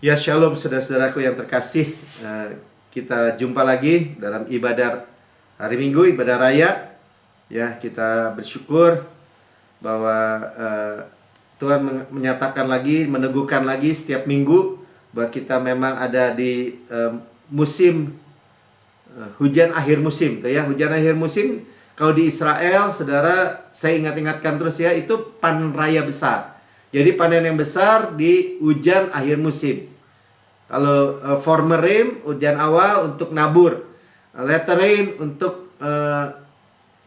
Ya, shalom saudara-saudaraku yang terkasih. Kita jumpa lagi dalam ibadah hari Minggu, ibadah raya. Ya, kita bersyukur bahwa Tuhan menyatakan lagi, meneguhkan lagi setiap minggu bahwa kita memang ada di musim hujan akhir musim, tuh ya. Hujan akhir musim kalau di Israel, saudara, saya ingatkan terus ya, itu panen raya besar. Jadi panen yang besar di hujan akhir musim. Kalau former rain, hujan awal untuk nabur, latter rain untuk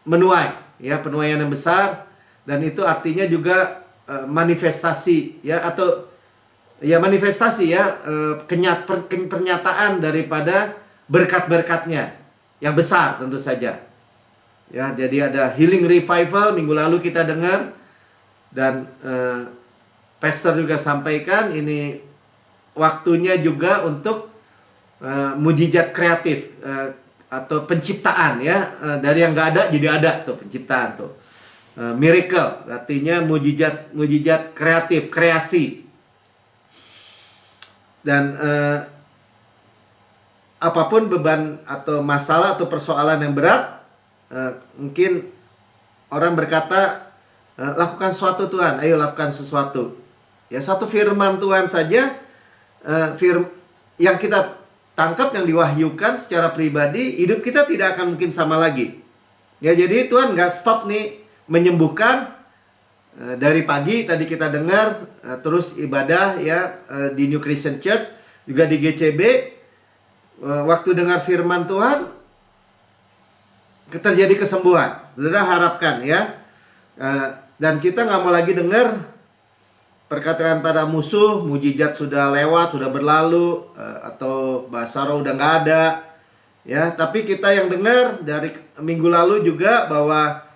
menuai, ya, penuaian yang besar. Dan itu artinya juga manifestasi, ya, atau ya manifestasi, ya, pernyataan daripada berkat-berkatnya yang besar tentu saja. Ya, jadi ada healing revival minggu lalu kita dengar, dan pastor juga sampaikan ini waktunya juga untuk mujizat kreatif atau penciptaan, ya, dari yang nggak ada jadi ada tuh penciptaan tuh. Miracle artinya mujizat kreatif, kreasi. Dan apapun beban atau masalah atau persoalan yang berat, mungkin orang berkata, lakukan sesuatu Tuhan, ayo lakukan sesuatu. Ya, satu firman Tuhan saja yang kita tangkap, yang diwahyukan secara pribadi, hidup kita tidak akan mungkin sama lagi. Ya, jadi Tuhan nggak stop nih menyembuhkan. Dari pagi tadi kita dengar, terus ibadah, ya, di New Christian Church, juga di GCB, waktu dengar firman Tuhan terjadi kesembuhan. Saudara harapkan, ya, dan kita nggak mau lagi dengar perkataan pada musuh, mujizat sudah lewat, sudah berlalu, atau bahasa roh udah nggak ada, ya. Tapi kita yang dengar dari minggu lalu juga bahwa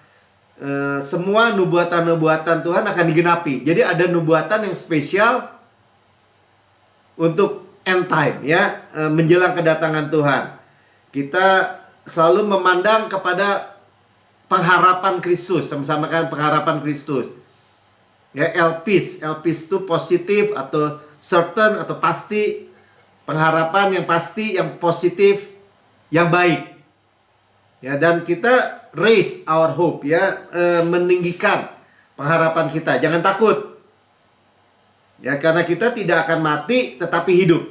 semua nubuatan-nubuatan Tuhan akan digenapi. Jadi ada nubuatan yang spesial untuk end time, ya, menjelang kedatangan Tuhan. Kita selalu memandang kepada pengharapan Kristus, sama-sama kan pengharapan Kristus. Ya, elpis itu positif atau certain atau pasti, pengharapan yang pasti, yang positif, yang baik. Ya, dan kita raise our hope, ya, meninggikan pengharapan kita. Jangan takut. Ya, karena kita tidak akan mati tetapi hidup.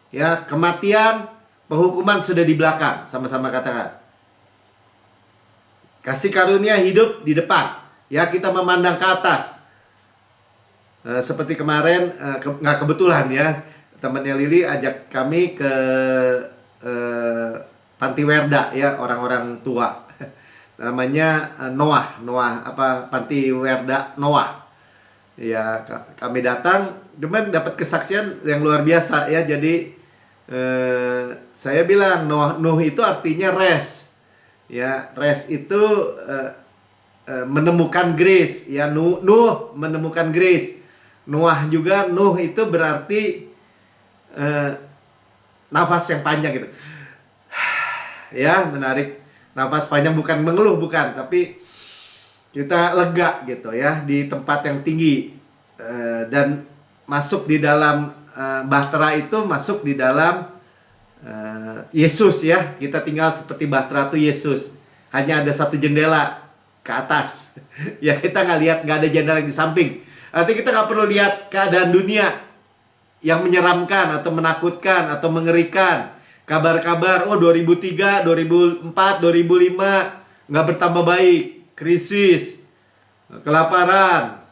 Ya, kematian, penghukuman sudah di belakang, sama-sama katakan. Kasih karunia hidup di depan. Ya, kita memandang ke atas. Seperti kemarin, nggak kebetulan, ya, temannya Lili ajak kami ke Panti Werda, ya, orang-orang tua. Namanya Noah Panti Werda Noah. Ya, kami datang, cuman dapat kesaksian yang luar biasa, ya. Jadi saya bilang Nuh itu artinya rest. Ya, rest itu menemukan grace, ya. Nuh menemukan grace. Noah juga, Nuh itu berarti nafas yang panjang gitu. Ya, menarik nafas panjang, bukan mengeluh, bukan, tapi kita lega gitu, ya, di tempat yang tinggi, dan masuk di dalam bahtera itu, masuk di dalam Yesus, ya. Kita tinggal seperti bahtera itu Yesus. Hanya ada satu jendela ke atas. Ya, kita nggak lihat, nggak ada jendela di samping. Artinya kita nggak perlu lihat keadaan dunia yang menyeramkan atau menakutkan atau mengerikan. Kabar-kabar, 2003, 2004, 2005 nggak bertambah baik, krisis, kelaparan.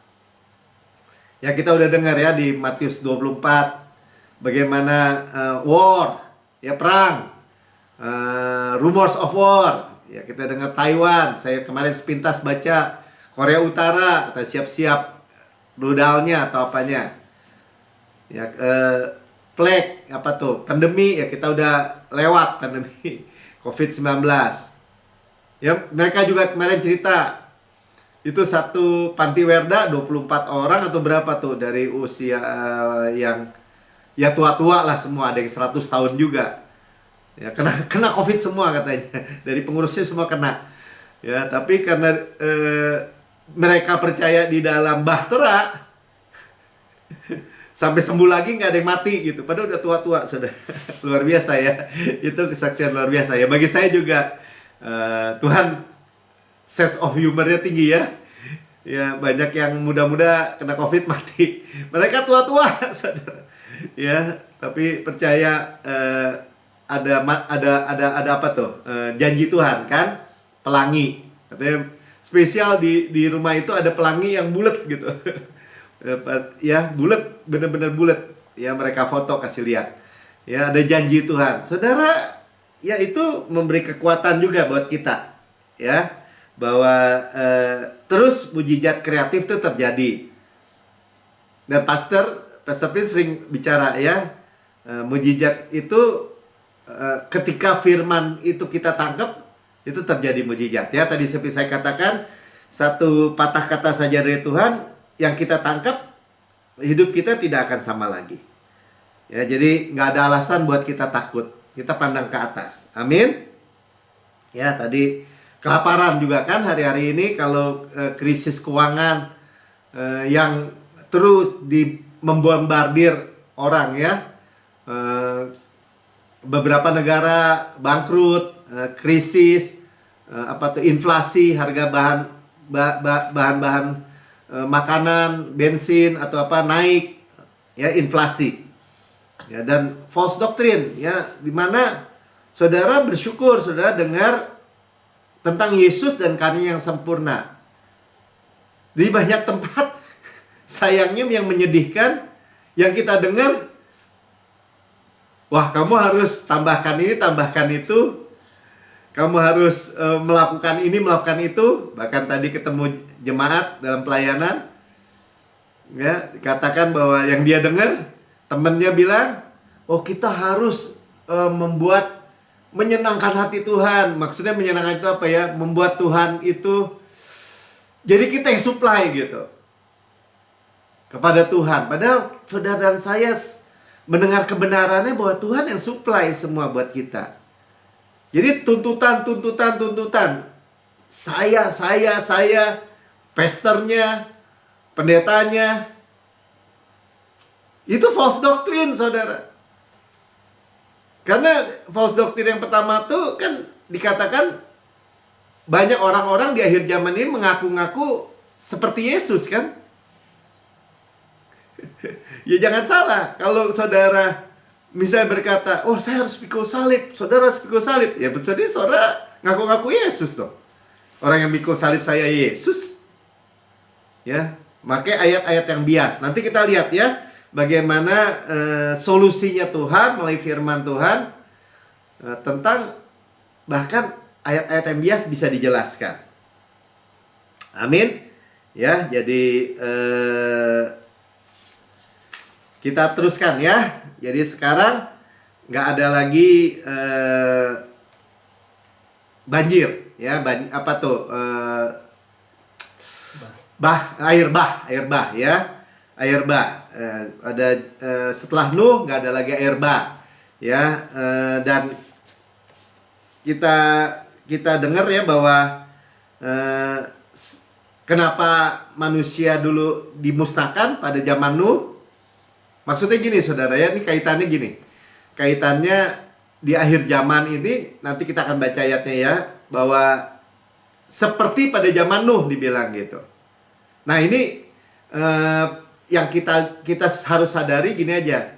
Ya, kita udah dengar, ya, di Matius 24 bagaimana war, ya, perang, rumors of war. Ya, kita dengar Taiwan. Saya kemarin sepintas baca Korea Utara, kita siap-siap rudalnya atau apanya, ya, plague, apa tuh, pandemi, ya, kita udah lewat pandemi COVID-19. Ya, mereka juga kemarin cerita itu satu Panti Werda 24 orang atau berapa tuh, dari usia yang, ya, tua-tua lah semua, ada yang 100 tahun juga, ya, kena COVID semua katanya. Dari pengurusnya semua kena, ya. Tapi karena mereka percaya di dalam bahtera, sampai sembuh lagi nggak ada yang mati gitu, padahal udah tua-tua sudah. Luar biasa ya, itu kesaksian luar biasa ya. Bagi saya juga Tuhan sense of humornya tinggi ya. Ya, banyak yang muda-muda kena COVID mati, mereka tua-tua saudara. Ya, tapi percaya ada apa tuh, janji Tuhan kan, pelangi katanya spesial di rumah itu ada pelangi yang bulat gitu. Ya, bulat, bener-bener bulat ya, mereka foto kasih lihat ya, ada janji Tuhan saudara ya. Itu memberi kekuatan juga buat kita ya, bahwa terus mujizat kreatif itu terjadi. Dan Pastor Prince sering bicara ya, mujizat itu ketika firman itu kita tangkap, itu terjadi mujizat ya. Tadi seperti saya katakan, satu patah kata saja dari Tuhan yang kita tangkap, hidup kita tidak akan sama lagi ya. Jadi nggak ada alasan buat kita takut, kita pandang ke atas. Amin ya. Tadi kelaparan juga kan hari-hari ini, kalau krisis keuangan yang terus membombardir orang ya, beberapa negara bangkrut, krisis, inflasi, harga bahan-bahan makanan, bensin atau apa naik ya, inflasi ya, dan false doctrine ya, dimana saudara bersyukur saudara dengar tentang Yesus dan karyanya yang sempurna. Di banyak tempat sayangnya yang menyedihkan, yang kita dengar, wah kamu harus tambahkan ini, tambahkan itu, kamu harus melakukan ini, melakukan itu. Bahkan tadi ketemu jemaat dalam pelayanan ya, dikatakan bahwa yang dia dengar, temennya bilang, oh kita harus menyenangkan hati Tuhan. Maksudnya menyenangkan itu apa ya, membuat Tuhan itu jadi kita yang supply gitu kepada Tuhan. Padahal saudara dan saya mendengar kebenarannya bahwa Tuhan yang supply semua buat kita. Jadi tuntutan. Saya, pastornya, pendetanya. Itu false doctrine, saudara. Karena false doctrine yang pertama tuh kan dikatakan banyak orang-orang di akhir zaman ini mengaku-ngaku seperti Yesus kan. Ya jangan salah, kalau saudara misalnya berkata, oh saya harus pikul salib, saudara harus pikul salib. Ya berarti saudara ngaku-ngaku Yesus dong. Orang yang pikul salib saya Yesus. Ya, pakai ayat-ayat yang bias. Nanti kita lihat ya, bagaimana solusinya Tuhan melalui firman Tuhan tentang bahkan ayat-ayat yang bias bisa dijelaskan. Amin. Ya, jadi kita teruskan ya. Jadi sekarang nggak ada lagi banjir ya, apa tuh, air bah ya, air bah. Ada setelah Nuh nggak ada lagi air bah ya. Dan kita dengar ya bahwa kenapa manusia dulu dimusnahkan pada zaman Nuh. Maksudnya gini saudara ya, ini kaitannya gini. Kaitannya di akhir zaman ini, nanti kita akan baca ayatnya ya, bahwa seperti pada zaman Nuh dibilang gitu. Nah ini yang kita harus sadari gini aja.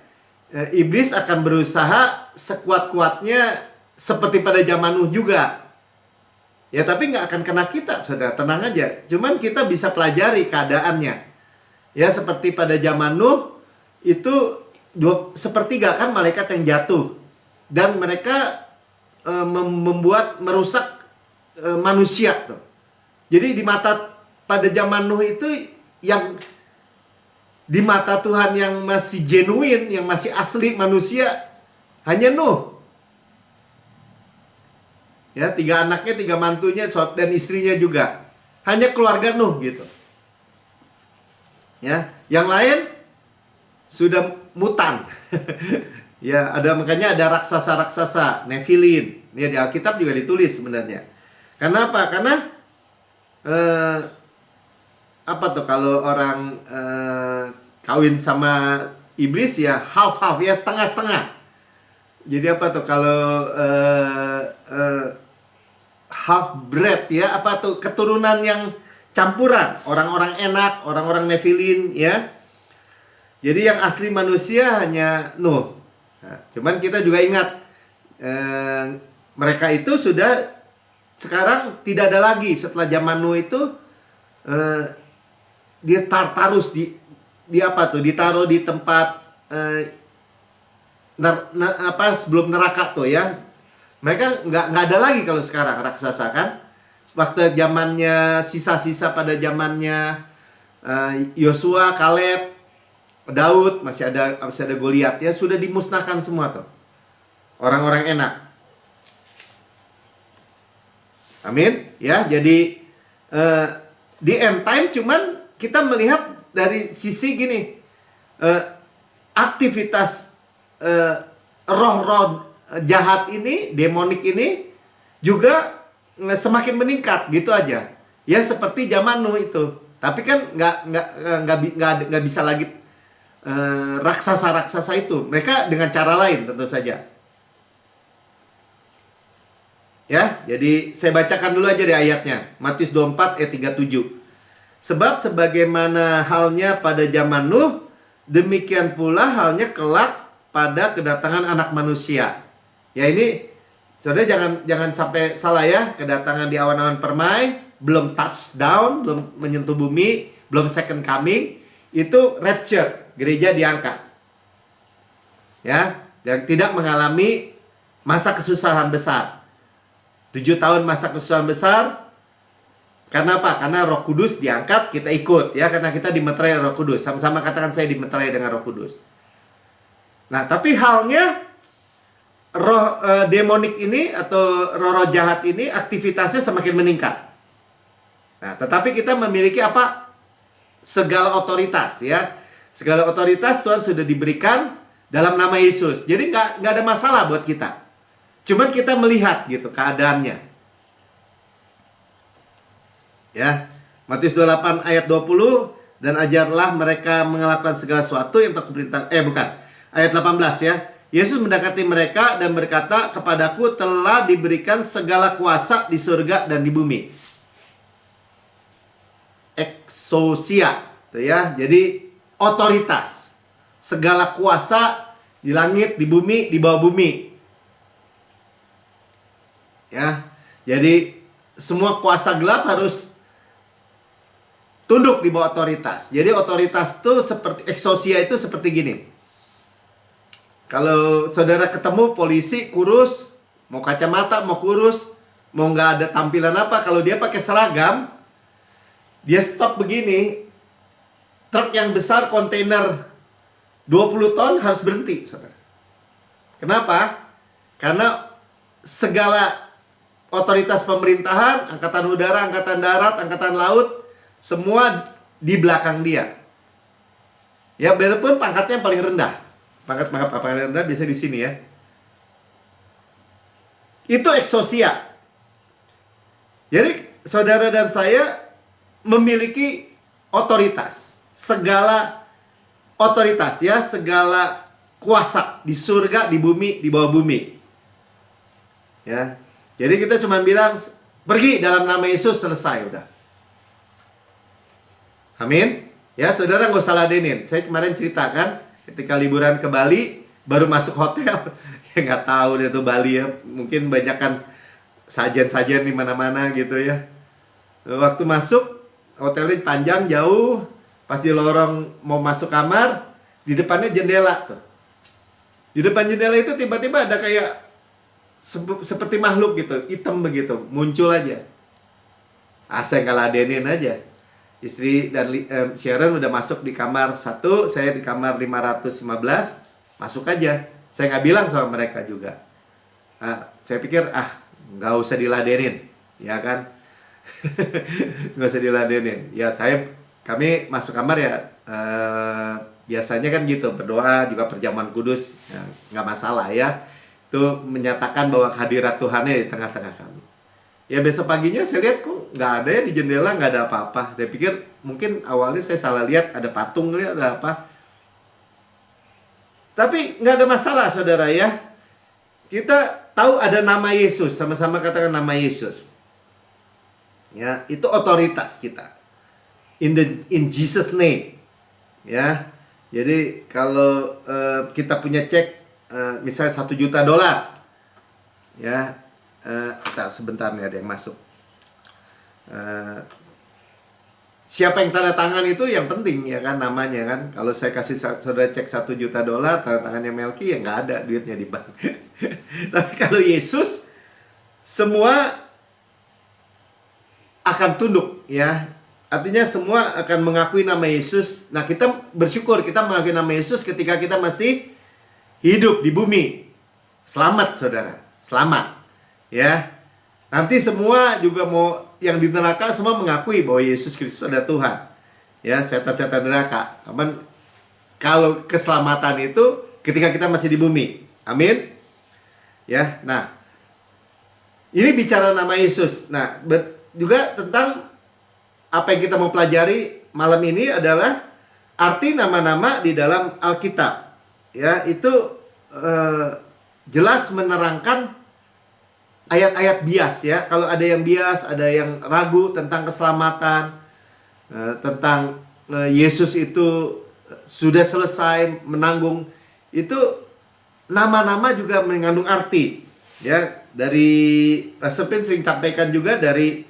Iblis akan berusaha sekuat-kuatnya seperti pada zaman Nuh juga. Ya tapi nggak akan kena kita saudara, tenang aja. Cuman kita bisa pelajari keadaannya. Ya seperti pada zaman Nuh, itu sepertiga kan malaikat yang jatuh, dan mereka merusak manusia tuh. Jadi pada zaman Nuh itu, yang di mata Tuhan yang masih genuine, yang masih asli manusia, hanya Nuh. Ya, 3 anaknya, 3 mantunya, dan istrinya juga. Hanya keluarga Nuh gitu. Ya, yang lain sudah mutan. Ya, makanya ada raksasa-raksasa, Nephilim. Ya, di Alkitab juga ditulis sebenarnya. Karena apa? Karena apa tuh, kalau orang kawin sama iblis ya half-half ya, setengah-setengah. Jadi apa tuh kalau half breed ya, apa tuh, keturunan yang campuran, orang-orang enak, orang-orang Nephilim ya. Jadi yang asli manusia hanya Nuh. Nah, cuman kita juga ingat mereka itu sudah sekarang tidak ada lagi. Setelah zaman Nuh itu dia Tartarus di apa tuh, ditaruh di tempat sebelum neraka tuh ya. Mereka nggak ada lagi kalau sekarang raksasa kan. Waktu zamannya sisa-sisa pada zamannya Yosua, Kaleb, Daud, masih ada Goliat ya, sudah dimusnahkan semua tuh orang-orang enak. Amin ya. Jadi di end time cuman kita melihat dari sisi gini, aktivitas roh-roh jahat ini, demonik ini juga semakin meningkat gitu aja ya, seperti zaman Nuh itu. Tapi kan nggak bisa lagi raksasa-raksasa itu. Mereka dengan cara lain tentu saja ya. Jadi saya bacakan dulu aja deh ayatnya, Matius 24 ayat 37. Sebab sebagaimana halnya pada zaman Nuh, demikian pula halnya kelak pada kedatangan Anak Manusia. Ya ini saudara jangan sampai salah ya, kedatangan di awan-awan permai, belum touchdown, belum menyentuh bumi, belum second coming, itu rapture, gereja diangkat. Ya, dan tidak mengalami masa kesusahan besar. 7 tahun masa kesusahan besar. Karena apa? Karena Roh Kudus diangkat, kita ikut ya, karena kita dimeterai Roh Kudus. Sama-sama katakan, saya dimeterai dengan Roh Kudus. Nah, tapi halnya roh demonik ini atau roh-roh jahat ini aktivitasnya semakin meningkat. Nah, tetapi kita memiliki apa? Segala otoritas ya. Segala otoritas Tuhan sudah diberikan dalam nama Yesus. Jadi nggak ada masalah buat kita. Cuman kita melihat gitu keadaannya. Ya. Matius 28 ayat 20, dan ajarlah mereka melakukan segala sesuatu yang telah kuperintah. Ayat 18 ya. Yesus mendekati mereka dan berkata, kepadaku telah diberikan segala kuasa di surga dan di bumi. Exousia, gitu ya. Jadi otoritas, segala kuasa di langit, di bumi, di bawah bumi. Ya. Jadi semua kuasa gelap harus tunduk di bawah otoritas. Jadi otoritas itu seperti exousia itu seperti gini. Kalau saudara ketemu polisi kurus, mau kacamata, mau kurus, mau nggak ada tampilan apa, kalau dia pakai seragam, dia stop begini, truk yang besar kontainer 20 ton harus berhenti, saudara. Kenapa? Karena segala otoritas pemerintahan, angkatan udara, angkatan darat, angkatan laut, semua di belakang dia. Ya, walaupun pangkatnya yang paling rendah. Pangkat rendah biasa di sini ya. Itu exousia. Jadi saudara dan saya memiliki otoritas, segala otoritas ya, segala kuasa di surga, di bumi, di bawah bumi. Ya. Jadi kita cuma bilang pergi dalam nama Yesus, selesai udah. Amin. Ya, saudara nggak usah ladenin. Saya kemarin ceritakan ketika liburan ke Bali, baru masuk hotel, ya nggak tahu deh tuh Bali ya, mungkin banyak kan sajian-sajian di mana-mana gitu ya. Waktu masuk, hotelnya panjang, jauh, pas di lorong mau masuk kamar, di depannya jendela tuh. Di depan jendela itu tiba-tiba ada kayak seperti makhluk gitu, hitam begitu, muncul aja. Saya nggak ladenin aja. Istri dan Sharon udah masuk di kamar 1, saya di kamar 515, masuk aja. Saya nggak bilang sama mereka juga. Saya pikir, nggak usah diladenin, ya kan? Nggak usah diladenin. Ya, kami masuk kamar ya, biasanya kan gitu, berdoa juga perjamuan kudus, ya, nggak masalah ya. Itu menyatakan bahwa kehadirat Tuhannya di tengah-tengah kami. Ya besok paginya saya lihat kok nggak ada ya di jendela, nggak ada apa-apa. Saya pikir mungkin awalnya saya salah lihat, ada patung kali, ada apa. Tapi nggak ada masalah saudara ya. Kita tahu ada nama Yesus, sama-sama katakan nama Yesus. Ya, itu otoritas kita. In Jesus name. Ya. Jadi kalau kita punya cek misalnya $1 juta, ya, sebentar nih ada yang masuk. Siapa yang tanda tangan itu yang penting ya kan, namanya kan. Kalau saya kasih saudara cek $1 juta, tanda tangannya Melki, ya nggak ada duitnya di bank. Tapi kalau Yesus, semua akan tunduk ya. Artinya semua akan mengakui nama Yesus. Nah, kita bersyukur kita mengakui nama Yesus ketika kita masih hidup di bumi. Selamat saudara, selamat ya. Nanti semua juga mau yang di neraka semua mengakui bahwa Yesus Kristus adalah Tuhan. Ya, setan-setan neraka. Aman. Kalau keselamatan itu ketika kita masih di bumi. Amin. Ya, nah. Ini bicara nama Yesus. Nah, juga tentang apa yang kita mau pelajari malam ini adalah arti nama-nama di dalam Alkitab. Ya, itu jelas menerangkan ayat-ayat bias ya. Kalau ada yang bias, ada yang ragu tentang keselamatan, tentang Yesus itu sudah selesai menanggung, itu nama-nama juga mengandung arti. Ya, dari Pastor Pin sering sampaikan juga dari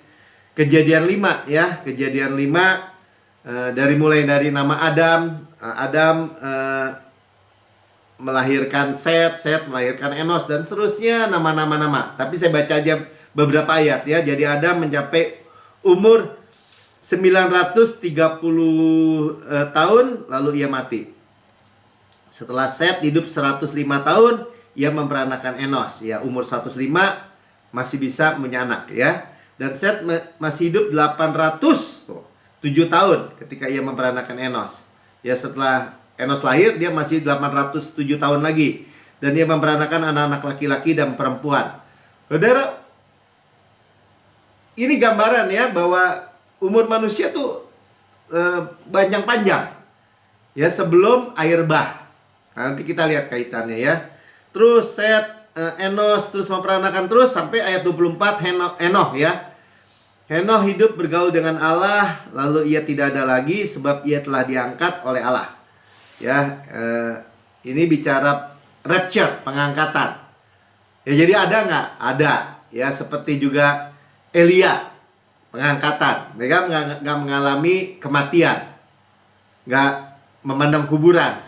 Kejadian 5 ya, Kejadian 5 mulai dari nama Adam, melahirkan Set melahirkan Enos dan seterusnya, nama-nama. Tapi saya baca aja beberapa ayat ya. Jadi Adam mencapai umur 930 tahun lalu ia mati. Setelah Set hidup 105 tahun, ia memperanakan Enos ya, umur 105 masih bisa punya anak ya. Dan Set masih hidup 807 tahun ketika ia memperanakan Enos. Ya, setelah Enos lahir, dia masih 807 tahun lagi. Dan dia memperanakan anak-anak laki-laki dan perempuan. Saudara, ini gambaran ya bahwa umur manusia tuh panjang. Ya, sebelum air bah. Nanti kita lihat kaitannya ya. Terus Set, Enos terus memperanakan terus sampai ayat 24 Henoh ya. Henoh hidup bergaul dengan Allah, lalu ia tidak ada lagi sebab ia telah diangkat oleh Allah. Ya, ini bicara rapture, pengangkatan. Ya, jadi ada nggak? Ada. Ya, seperti juga Elia, pengangkatan. Mereka nggak mengalami kematian, nggak memandang kuburan,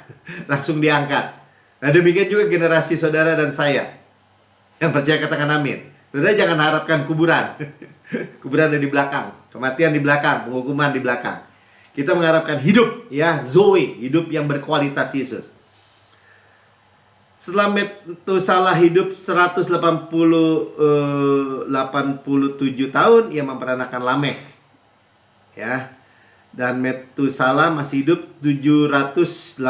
langsung diangkat. Nah, demikian juga generasi saudara dan saya. Yang percaya katakan amin. Saudara jangan harapkan kuburan. Kuburan ada di belakang, kematian di belakang, penghukuman di belakang. Kita mengharapkan hidup ya, Zoe, hidup yang berkualitas Yesus. Setelah Metusalah hidup 187 tahun, ia memperanakan Lamekh. Ya. Dan Metusalah masih hidup 782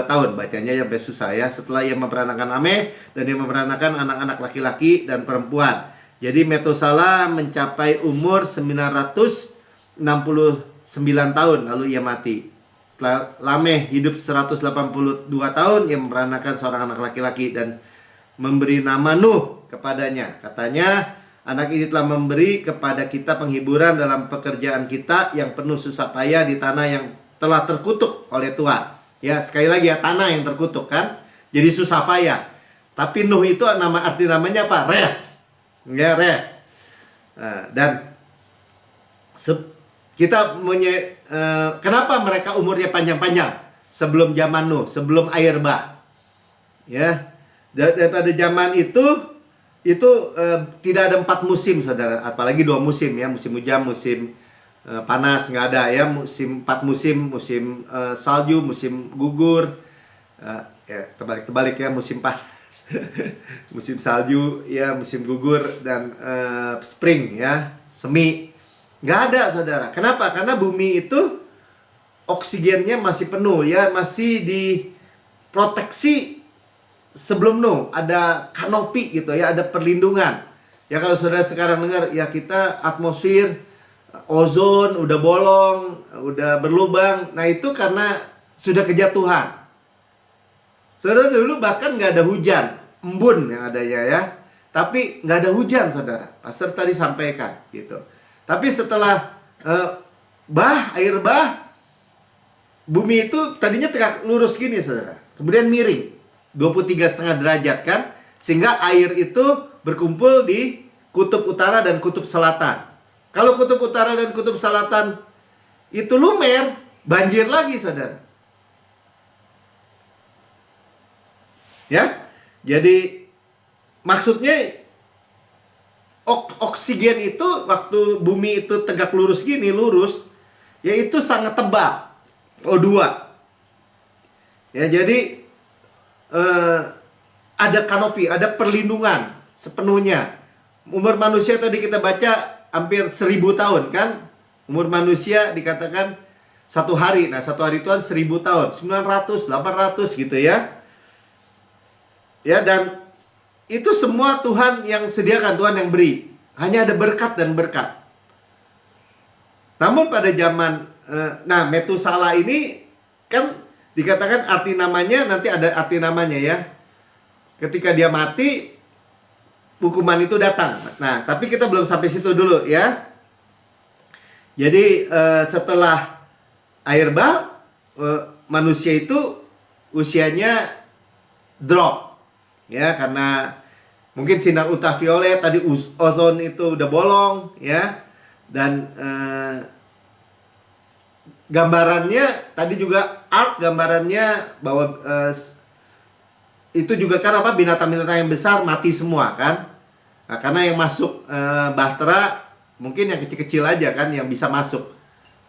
tahun. Bacanya yang susah ya. Setelah ia memperanakan Lamekh dan ia memperanakan anak-anak laki-laki dan perempuan. Jadi Metusalah mencapai umur 969 tahun lalu ia mati. Setelah Lamekh hidup 182 tahun, ia memperanakan seorang anak laki-laki dan memberi nama Nuh kepadanya. Katanya, anak ini telah memberi kepada kita penghiburan dalam pekerjaan kita yang penuh susah payah di tanah yang telah terkutuk oleh Tuhan. Ya, sekali lagi ya, tanah yang terkutuk kan. Jadi susah payah. Tapi Nuh itu arti namanya apa? Rest. Ya, rest. Dan kita kenapa mereka umurnya panjang-panjang sebelum zaman Nuh, sebelum air bah. Ya. Daripada zaman itu tidak ada 4 musim saudara, apalagi 2 musim ya, musim hujan, musim panas nggak ada ya, 4 musim, musim salju, musim gugur, ya terbalik ya, musim panas, musim salju ya, musim gugur dan spring ya, semi. Nggak ada saudara. Kenapa? Karena bumi itu oksigennya masih penuh ya, masih diproteksi. Sebelum Nuh ada kanopi gitu ya, ada perlindungan. Ya kalau saudara sekarang dengar ya, kita atmosfer ozon udah bolong, udah berlubang. Nah itu karena sudah kejatuhan. Saudara, dulu bahkan nggak ada hujan, embun yang adanya ya. Tapi nggak ada hujan, saudara. Pastor tadi sampaikan gitu. Tapi setelah air bah, bumi itu tadinya tegak lurus gini, saudara. Kemudian miring, 23,5 derajat kan. Sehingga air itu berkumpul di kutub utara dan kutub selatan. Kalau kutub utara dan kutub selatan itu lumer, banjir lagi, saudara. Ya, jadi maksudnya oksigen itu waktu bumi itu tegak lurus gini, lurus, yaitu sangat tebal, O2. Ya, jadi ada kanopi, ada perlindungan sepenuhnya. Umur manusia tadi kita baca hampir 1.000 tahun kan? Umur manusia dikatakan satu hari. Nah, satu hari itu 1.000 tahun, 900, 800 gitu ya. Ya, dan itu semua Tuhan yang sediakan, Tuhan yang beri. Hanya ada berkat dan berkat. Namun pada zaman Metusala ini kan dikatakan arti namanya, nanti ada arti namanya ya. Ketika dia mati, hukuman itu datang. Nah, tapi kita belum sampai situ dulu ya. Jadi setelah air bah, manusia itu usianya drop. Ya, karena mungkin sinar ultraviolet tadi, ozon itu udah bolong ya. Dan gambarannya tadi juga gambarannya bahwa itu juga kan apa, binatang-binatang yang besar mati semua kan. Nah, karena yang masuk bahtera mungkin yang kecil-kecil aja kan yang bisa masuk.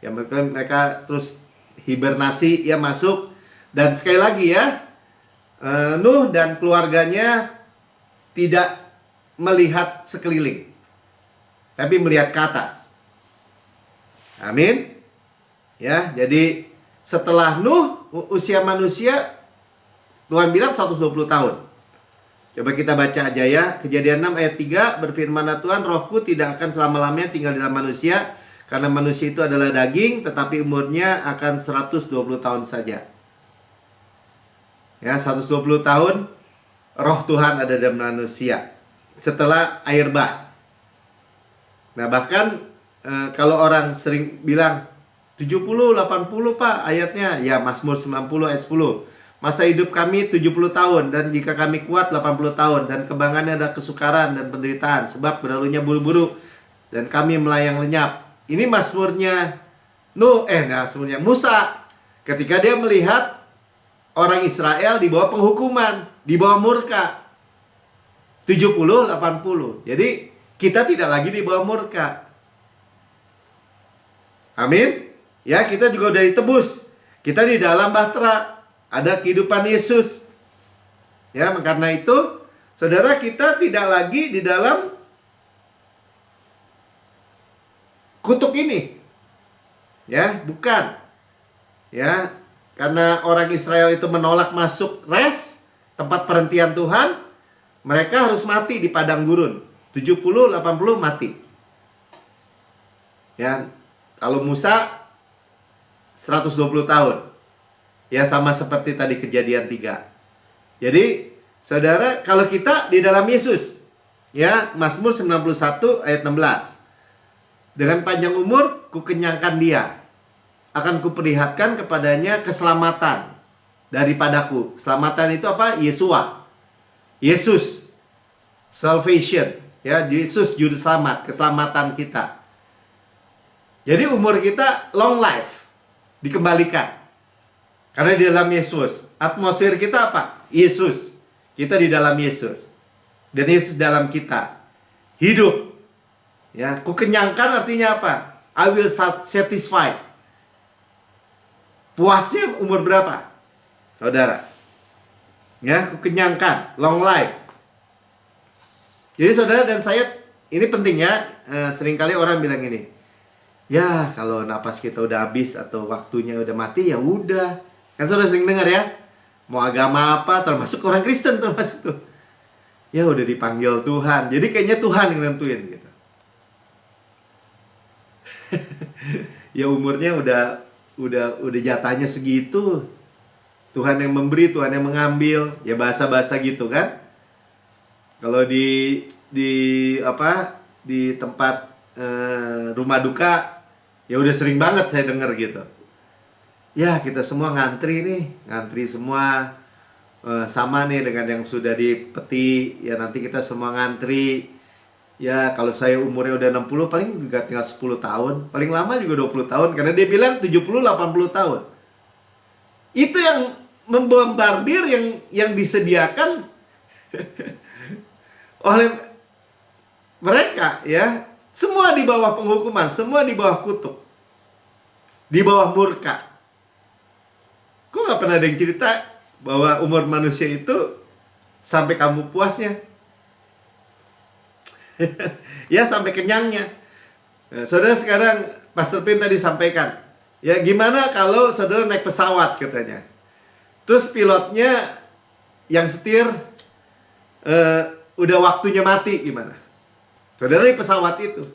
Ya, mereka terus hibernasi ya, masuk. Dan sekali lagi ya, Nuh dan keluarganya tidak melihat sekeliling, tapi melihat ke atas. Amin. Ya, jadi setelah Nuh, usia manusia Tuhan bilang 120 tahun. Coba kita baca aja ya. Kejadian 6 ayat 3, berfirmanlah Tuhan, rohku tidak akan selama-lamanya tinggal di dalam manusia, karena manusia itu adalah daging, tetapi umurnya akan 120 tahun saja. Ya, 120 tahun roh Tuhan ada dalam manusia setelah air bah. Nah, bahkan kalau orang sering bilang 70, 80 Pak ayatnya, ya Mazmur 90 ayat 10. Masa hidup kami 70 tahun, dan jika kami kuat 80 tahun, dan kebanggannya ada kesukaran dan penderitaan, sebab berlalunya buru-buru dan kami melayang lenyap. Ini Mazmurnya Mazmurnya Musa ketika dia melihat orang Israel di bawah penghukuman, di bawah murka. 70, 80. Jadi kita tidak lagi di bawah murka. Amin. Ya, kita juga udah ditebus. Kita di dalam bahtera. Ada kehidupan Yesus. Ya, karena itu saudara, kita tidak lagi di dalam kutuk ini. Ya, bukan. Ya, karena orang Israel itu menolak masuk rest, tempat perhentian Tuhan, mereka harus mati di padang gurun. 70, 80 mati. Ya, kalau Musa 120 tahun. Ya, sama seperti tadi kejadian 3. Jadi, saudara, kalau kita di dalam Yesus, ya, Mazmur 91 ayat 16. Dengan panjang umur kukenyangkan dia, akan kuperlihatkan kepadanya keselamatan daripadaku. Keselamatan itu apa? Yesua. Yesus. Salvation. Ya, Yesus juru selamat, keselamatan kita. Jadi umur kita long life, dikembalikan. Karena di dalam Yesus. Atmosfer kita apa? Yesus. Kita di dalam Yesus. Dan Yesus dalam kita. Hidup. Ya, kukenyangkan artinya apa? I will satisfy. Puasnya umur berapa? Saudara. Ya, kukenyangkan, long life. Jadi saudara dan saya, ini penting ya. Seringkali orang bilang ini, ya kalau napas kita udah habis atau waktunya udah mati, ya udah. Kan saudara sering dengar ya. Mau agama apa, termasuk orang Kristen termasuk tuh. Ya udah dipanggil Tuhan. Jadi kayaknya Tuhan yang nentuin gitu. Ya umurnya udah jatahnya segitu. Tuhan yang memberi, Tuhan yang mengambil, ya bahasa-bahasa gitu kan. Kalau di apa, di tempat rumah duka, ya udah sering banget saya dengar gitu. Ya kita semua ngantri semua, sama nih dengan yang sudah di peti. Ya nanti kita semua ngantri. Ya kalau saya umurnya udah 60, paling juga tinggal 10 tahun. Paling lama juga 20 tahun, karena dia bilang 70-80 tahun. Itu yang membombardir, yang disediakan oleh mereka, ya. Semua di bawah penghukuman, semua di bawah kutuk, di bawah murka. Kok nggak pernah ada yang cerita bahwa umur manusia itu sampai kamu puasnya? Ya sampai kenyangnya. Saudara, sekarang Pastor Pin tadi sampaikan, ya gimana kalau saudara naik pesawat katanya, terus pilotnya yang setir udah waktunya mati, gimana? Saudara di pesawat itu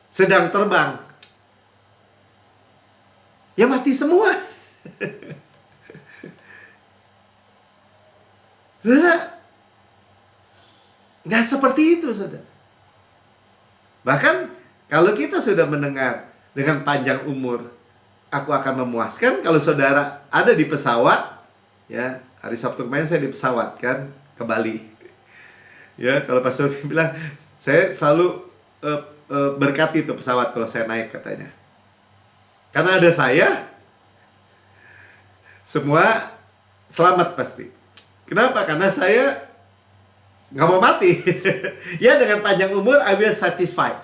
sedang terbang, ya mati semua. Saudara, nggak seperti itu, saudara. Bahkan kalau kita sudah mendengar dengan panjang umur, aku akan memuaskan. Kalau saudara ada di pesawat, ya hari Sabtu kemarin saya di pesawat kan ke Bali. Ya kalau Pastor bilang, saya selalu berkati itu pesawat kalau saya naik katanya. Karena ada saya, semua selamat pasti. Kenapa? Karena saya nggak mau mati. Ya dengan panjang umur, I will satisfied.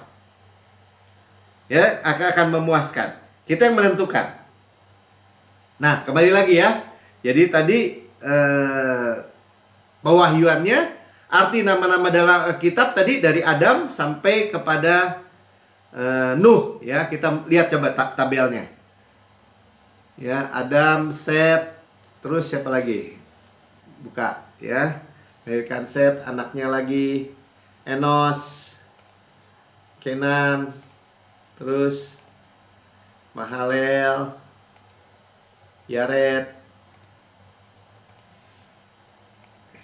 Ya akan memuaskan. Kita yang menentukan. Nah kembali lagi ya. Jadi tadi pewahyuannya, arti nama-nama dalam kitab tadi dari Adam sampai kepada Nuh. Ya kita lihat coba tabelnya. Ya Adam, Set, terus siapa lagi? Buka ya. Melahirkan Set, anaknya lagi Enos, Kenan, terus Mahalel, Yared,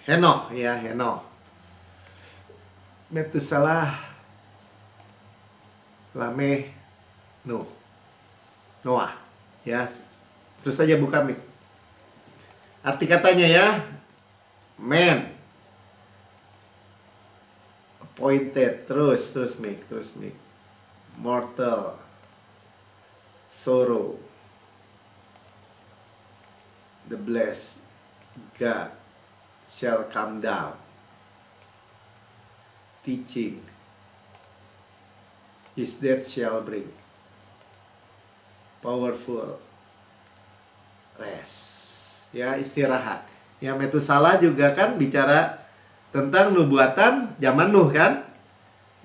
Henokh ya, Henokh, Metusalah, Lameh, Nuh, Noah. Ya, terus saja buka mik. Arti katanya ya, man, appointed, terus mik, mortal, sorrow, the blessed God shall come down, teaching, his death shall bring powerful rest. Ya istirahat. Ya Metusalah juga kan bicara tentang nubuatan zaman Nuh kan.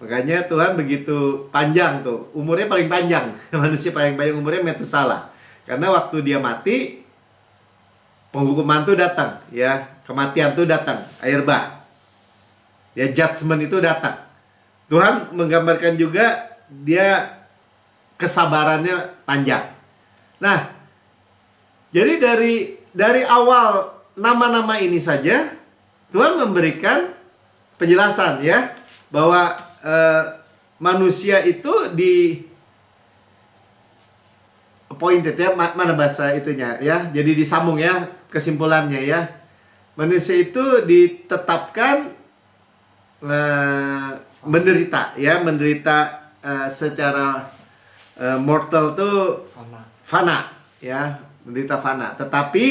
Makanya Tuhan begitu panjang tuh, umurnya paling panjang. Manusia paling panjang umurnya Metusalah. Karena waktu dia mati, penghukuman tuh datang, ya, kematian tuh datang, air bah. Ya judgment itu datang. Tuhan menggambarkan juga dia kesabarannya panjang. Nah, jadi dari awal nama-nama ini saja Tuhan memberikan penjelasan ya, bahwa manusia itu di appointed ya, mana bahasa itunya ya, jadi disambung ya kesimpulannya ya. Manusia itu ditetapkan menderita ya, secara mortal tuh fana ya, menderita fana. Tetapi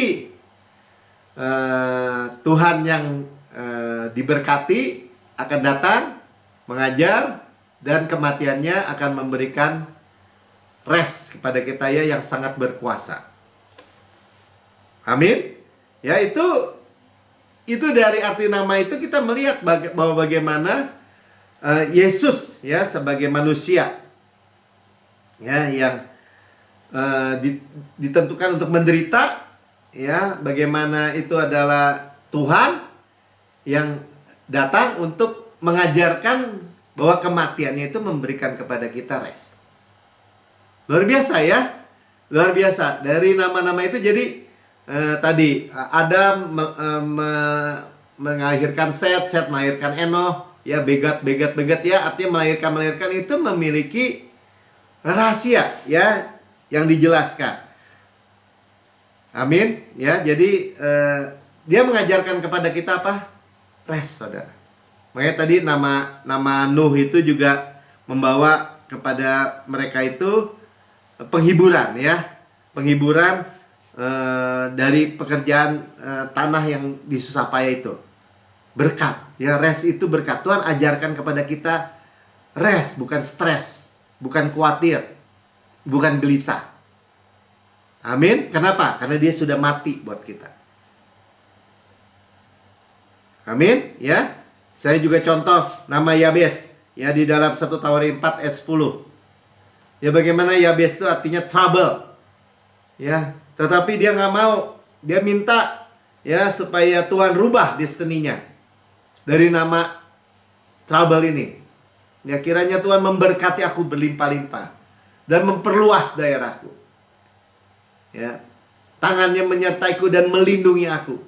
Tuhan yang diberkati akan datang, mengajar, dan kematiannya akan memberikan rest kepada kita ya, yang sangat berkuasa. Amin. Ya itu dari arti nama itu kita melihat bahwa bagaimana Yesus ya sebagai manusia ya yang ditentukan untuk menderita ya, bagaimana itu adalah Tuhan yang datang untuk mengajarkan bahwa kematiannya itu memberikan kepada kita rest. Luar biasa ya, luar biasa. Dari nama-nama itu jadi tadi Adam melahirkan Set, Set melahirkan Enoh, ya Begat ya, artinya melahirkan itu memiliki rahasia ya yang dijelaskan. Amin ya. Jadi dia mengajarkan kepada kita apa? Rest, saudara. Makanya tadi nama Nuh itu juga membawa kepada mereka itu penghiburan ya, penghiburan dari pekerjaan tanah yang disusah payah itu. Berkat ya, rest itu berkat. Tuhan ajarkan kepada kita rest, bukan stres, bukan khawatir, bukan gelisah. Amin. Kenapa? Karena dia sudah mati buat kita. Amin ya. Saya juga contoh nama Yabes ya di dalam 1 Tawarin 4 ayat 10. Ya, bagaimana Yabes itu artinya trouble. Ya, tetapi dia nggak mau. Dia minta ya supaya Tuhan rubah destininya dari nama trouble ini. Ya, kiranya Tuhan memberkati aku berlimpah-limpah dan memperluas daerahku. Ya, tangannya menyertaiku dan melindungi aku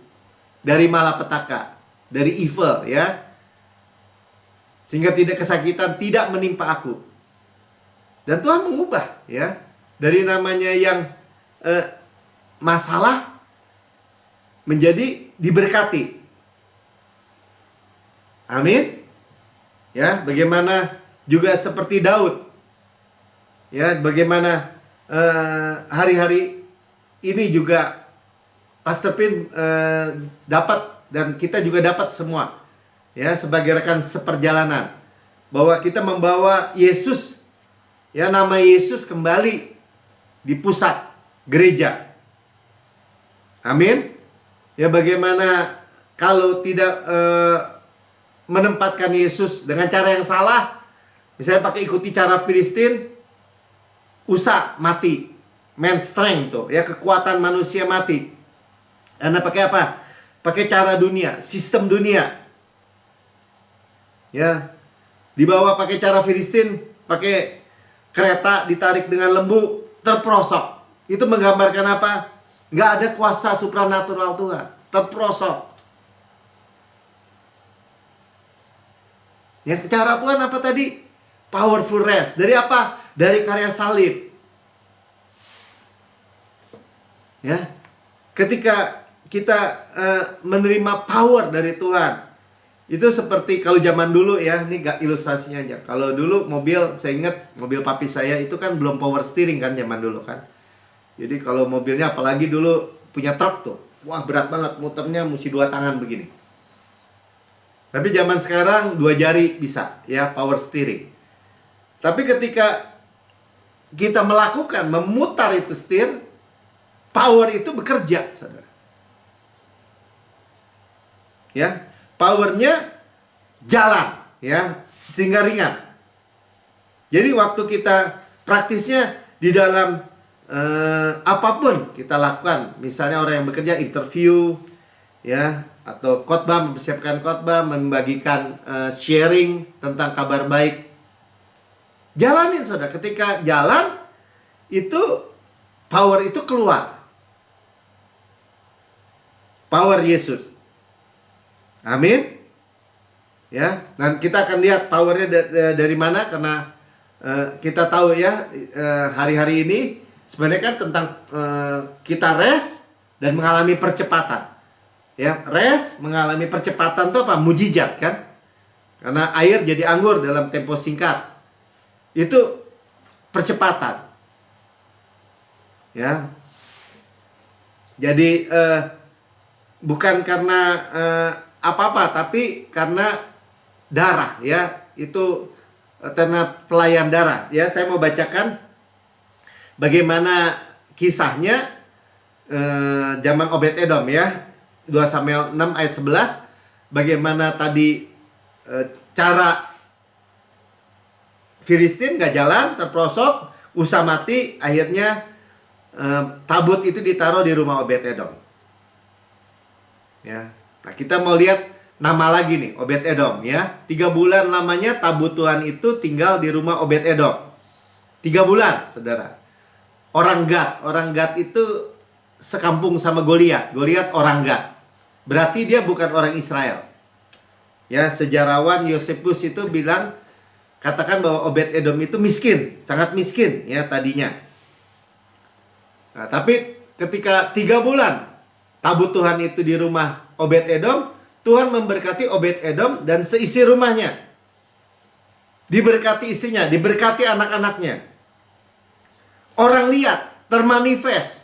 dari malapetaka, dari evil ya, sehingga tidak kesakitan tidak menimpa aku. Dan Tuhan mengubah ya dari namanya yang masalah menjadi diberkati. Amin. Ya, bagaimana juga seperti Daud. Ya, bagaimana hari-hari ini juga Pastor Pin dapat, dan kita juga dapat semua ya sebagai rekan seperjalanan, bahwa kita membawa Yesus ya, nama Yesus kembali di pusat gereja. Amin. Ya, bagaimana kalau tidak menempatkan Yesus dengan cara yang salah, misalnya pakai ikuti cara Filistin, Usa mati, man strength tuh ya, kekuatan manusia mati. Karena pakai apa? Pakai cara dunia, sistem dunia. Ya, dibawa pakai cara Filistin, pakai kereta ditarik dengan lembu, terperosok. Itu menggambarkan apa? Nggak ada kuasa supranatural Tuhan, terperosok. Ya, cara Tuhan apa tadi? Powerful rest. Dari apa? Dari karya salib. Ya, ketika kita menerima power dari Tuhan, itu seperti kalau zaman dulu ya, ini gak ilustrasinya aja. Kalau dulu mobil, saya ingat mobil papi saya itu kan belum power steering kan zaman dulu kan. Jadi kalau mobilnya, apalagi dulu punya truk tuh, wah berat banget, muternya mesti 2 tangan begini. Tapi zaman sekarang 2 jari bisa ya, power steering. Tapi ketika kita melakukan, memutar itu setir, power itu bekerja, saudara. Ya, powernya jalan ya, sehingga ringan. Jadi waktu kita praktisnya di dalam apapun kita lakukan, misalnya orang yang bekerja interview ya, atau khotbah, mempersiapkan khotbah, membagikan sharing tentang kabar baik, jalanin saudara. Ketika jalan itu power itu keluar, power Yesus. Amin. Ya, dan kita akan lihat powernya dari mana, karena kita tahu ya hari-hari ini sebenarnya kan tentang kita rest dan mengalami percepatan. Ya, rest mengalami percepatan itu apa? Mujizat kan? Karena air jadi anggur dalam tempo singkat. Itu percepatan. Ya. Jadi bukan karena apa-apa, tapi karena darah ya. Itu karena pelayan darah ya. Saya mau bacakan bagaimana kisahnya zaman Obed-Edom ya, 2 Samuel 6 ayat 11. Bagaimana tadi cara Filistin gak jalan, terperosok, Usa mati, akhirnya tabut itu ditaruh di rumah Obed-Edom. Ya, nah kita mau lihat nama lagi nih, Obed-Edom ya. 3 bulan lamanya tabut Tuhan itu tinggal di rumah Obed-Edom. 3 bulan, saudara. Orang Gad itu sekampung sama Goliat. Goliat orang Gad. Berarti dia bukan orang Israel. Ya, sejarawan Yosefus itu bilang, katakan bahwa Obed-Edom itu miskin, sangat miskin ya tadinya. Nah, tapi ketika 3 bulan tabut Tuhan itu di rumah Obed-Edom, Tuhan memberkati Obed-Edom dan seisi rumahnya. Diberkati istrinya, diberkati anak-anaknya. Orang lihat, termanifest.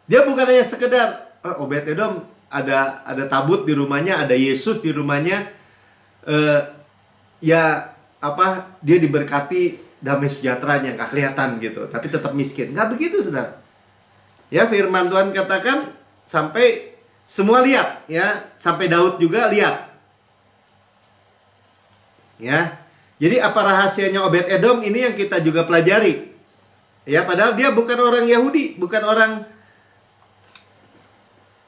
Dia bukan hanya sekedar Obed-Edom ada tabut di rumahnya, ada Yesus di rumahnya. Dia diberkati damai sejahteranya, nggak kelihatan gitu, tapi tetap miskin. Nggak begitu, saudara. Ya, firman Tuhan katakan sampai semua lihat, ya, sampai Daud juga lihat. Ya. Jadi apa rahasianya Obed-Edom ini yang kita juga pelajari. Ya, padahal dia bukan orang Yahudi, bukan orang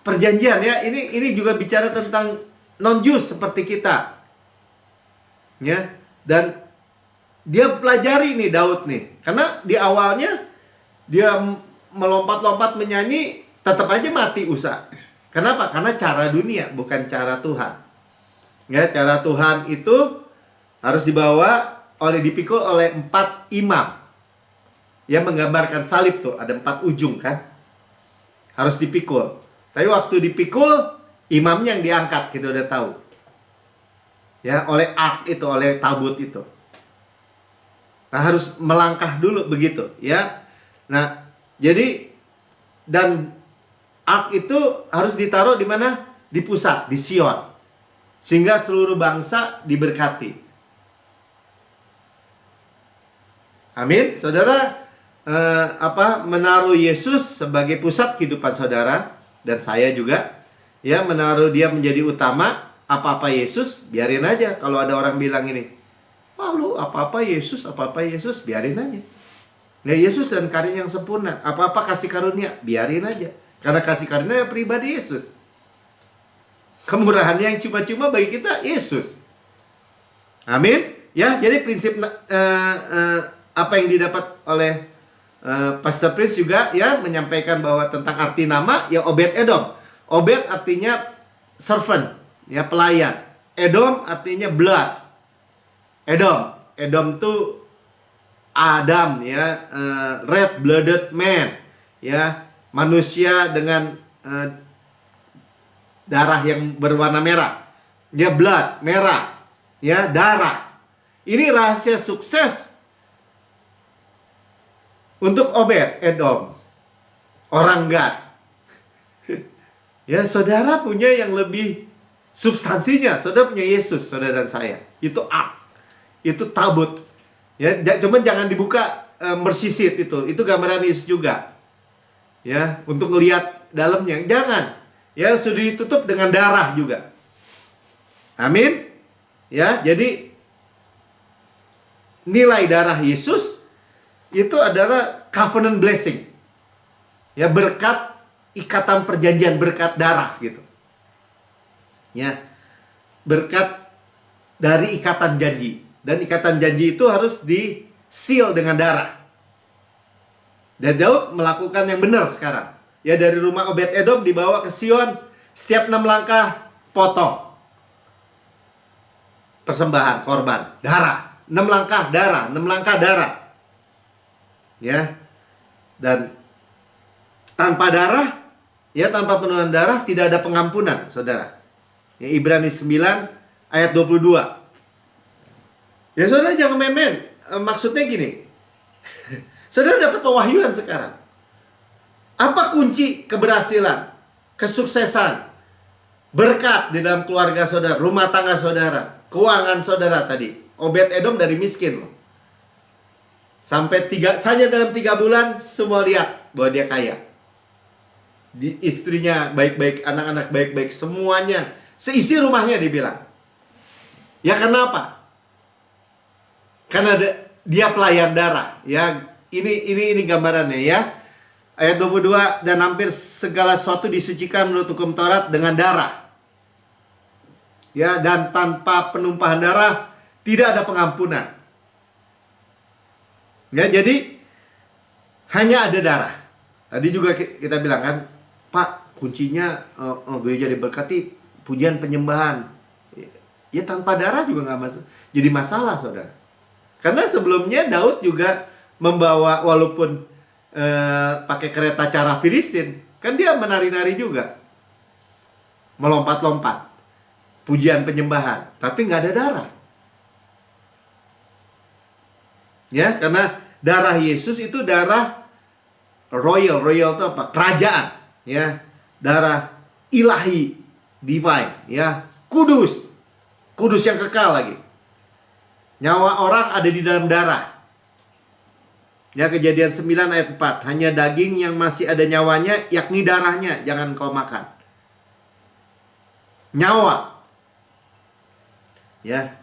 perjanjian ya. Ini juga bicara tentang non-Jews seperti kita. Ya, dan dia pelajari nih Daud nih. Karena di awalnya dia melompat-lompat menyanyi, tetap aja mati Usa. Kenapa? Karena cara dunia, bukan cara Tuhan. Ya, cara Tuhan itu harus dipikul oleh 4 imam. Ya, menggambarkan salib tuh, ada 4 ujung kan. Harus dipikul. Tapi waktu dipikul, imamnya yang diangkat, kita udah tahu. Ya, oleh ark itu, oleh tabut itu. Nah, harus melangkah dulu begitu, ya. Nah, jadi dan ark itu harus ditaruh di mana? Di pusat, di Sion. Sehingga seluruh bangsa diberkati. Amin. Saudara, menaruh Yesus sebagai pusat kehidupan saudara dan saya juga, ya, menaruh dia menjadi utama. Apa-apa Yesus, biarin aja. Kalau ada orang bilang ini, lu apa-apa Yesus, biarin aja. Nah, Yesus dan karya yang sempurna. Apa-apa kasih karunia, biarin aja. Karena kasih karunia pribadi Yesus. Kemurahannya yang cuma-cuma bagi kita Yesus. Amin. Ya, jadi prinsip apa yang didapat oleh Pastor Prince juga ya menyampaikan bahwa tentang arti nama ya Obed-Edom. Obed artinya servant, ya, pelayan. Edom artinya blood. Edom tuh Adam, ya, red blooded man, ya, manusia dengan darah yang berwarna merah. Ya, blood, merah, ya, darah. Ini rahasia sukses untuk Obed-Edom, orang Gad. Ya, saudara punya yang lebih substansinya. Saudara punya Yesus, saudara dan saya. Itu ark, itu tabut. Ya, cuman jangan dibuka mersisit itu. Itu gambaran Yesus juga. Ya, untuk ngelihat dalamnya. Jangan. Ya, sudah ditutup dengan darah juga. Amin. Ya, jadi nilai darah Yesus itu adalah covenant blessing. Ya, berkat ikatan perjanjian, berkat darah gitu. Ya. Berkat dari ikatan janji. Dan ikatan janji itu harus di-seal dengan darah. Dan Daud melakukan yang benar sekarang. Ya, dari rumah Obed-Edom dibawa ke Sion, setiap 6 langkah potong. Persembahan, korban, darah. 6 langkah darah, 6 langkah darah. Ya. Dan tanpa darah, ya, tanpa penuhan darah tidak ada pengampunan, saudara. Ya, Ibrani 9 ayat 22. Ya, saudara jangan main-main. Maksudnya gini. Saudara dapat pewahyuan sekarang. Apa kunci keberhasilan, kesuksesan, berkat di dalam keluarga saudara, rumah tangga saudara, keuangan saudara tadi? Obed-Edom dari miskin loh. Sampai saja dalam 3 bulan semua lihat bahwa dia kaya. Istrinya baik-baik, anak-anak baik-baik, semuanya, seisi rumahnya dibilang. Ya, kenapa? Karena dia pelayan darah. Ya, ini gambarannya ya. Ayat 22, dan hampir segala sesuatu disucikan menurut hukum Taurat dengan darah. Ya, dan tanpa penumpahan darah tidak ada pengampunan. Ya, jadi hanya ada darah. Tadi juga kita bilang kan, Pak, kuncinya gereja diberkati pujian penyembahan. Ya tanpa darah juga nggak jadi masalah, saudara. Karena sebelumnya Daud juga membawa, walaupun pakai kereta cara Filistin, kan dia menari-nari juga, melompat-lompat, pujian penyembahan, tapi nggak ada darah. Ya, karena darah Yesus itu darah royal. Royal itu apa? Kerajaan, ya. Darah ilahi, divine, ya. Kudus. Kudus yang kekal lagi. Nyawa orang ada di dalam darah. Ya, Kejadian 9 ayat 4. Hanya daging yang masih ada nyawanya, yakni darahnya, jangan kau makan. Nyawa. Ya.